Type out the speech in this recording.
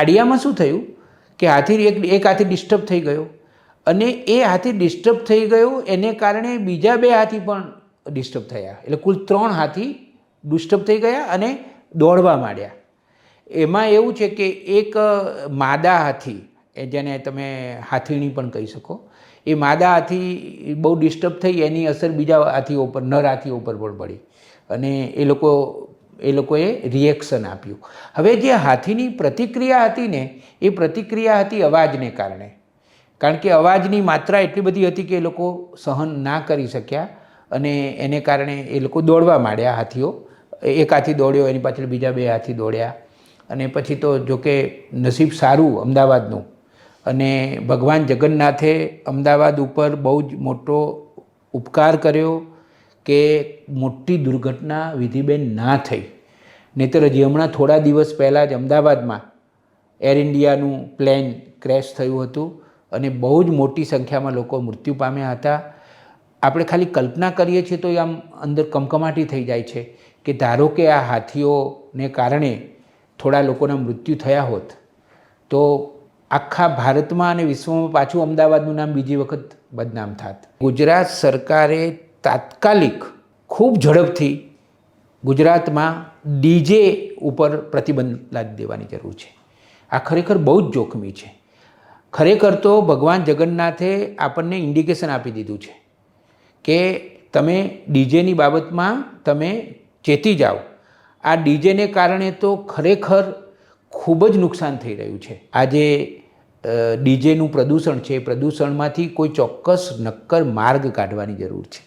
આડિયામાં શું થયું કે એક હાથી ડિસ્ટર્બ થઈ ગયો અને એ હાથી ડિસ્ટર્બ થઈ ગયો એને કારણે બીજા 2 હાથી પણ ડિસ્ટર્બ થયા, એટલે કુલ 3 હાથી ડિસ્ટર્બ થઈ ગયા અને દોડવા માંડ્યા. એમાં એવું છે કે એક માદા હાથી, જેને તમે હાથીણી પણ કહી શકો, એ માદા હાથી બહુ ડિસ્ટર્બ થઈ, એની અસર બીજા હાથીઓ ઉપર, નર હાથીઓ ઉપર પણ પડી અને એ લોકોએ રિએક્શન આપ્યું. હવે જે હાથીની પ્રતિક્રિયા હતી ને, એ પ્રતિક્રિયા હતી અવાજને કારણે, કારણ કે અવાજની માત્રા એટલી બધી હતી કે એ લોકો સહન ના કરી શક્યા અને એને કારણે એ લોકો દોડવા માંડ્યા. હાથીઓ, એક હાથી દોડ્યો, એની પાછળ બીજા 2 હાથી દોડ્યા અને પછી તો જોકે નસીબ સારું અમદાવાદનું, અને ભગવાન જગન્નાથે અમદાવાદ ઉપર બહુ જ મોટો ઉપકાર કર્યો કે મોટી દુર્ઘટના વિધિબેન ના થઈ. નહીંતર હજી હમણાં થોડા દિવસ પહેલાં જ અમદાવાદમાં એર ઇન્ડિયાનું પ્લેન ક્રેશ થયું હતું અને બહુ જ મોટી સંખ્યામાં લોકો મૃત્યુ પામ્યા હતા. આપણે ખાલી કલ્પના કરીએ છીએ તો આમ અંદર કમકમાટી થઈ જાય છે કે ધારો કે આ હાથીઓને કારણે થોડા લોકોના મૃત્યુ થયા હોત તો આખા ભારતમાં અને વિશ્વમાં પાછું અમદાવાદનું નામ બીજી વખત બદનામ થાત. ગુજરાત સરકારે તાત્કાલિક ખૂબ ઝડપથી ગુજરાતમાં ડીજે ઉપર પ્રતિબંધ લાદી દેવાની જરૂર છે. આ ખરેખર બહુ જ જોખમી છે. ખરેખર તો ભગવાન જગન્નાથે આપણને ઇન્ડિકેશન આપી દીધું છે કે તમે ડીજેની બાબતમાં તમે ચેતી જાઓ. આ ડીજેને કારણે તો ખરેખર ખૂબ જ નુકસાન થઈ રહ્યું છે. આજે ડીજેનું પ્રદૂષણ છે, એ પ્રદૂષણમાંથી કોઈ ચોક્કસ નક્કર માર્ગ કાઢવાની જરૂર છે.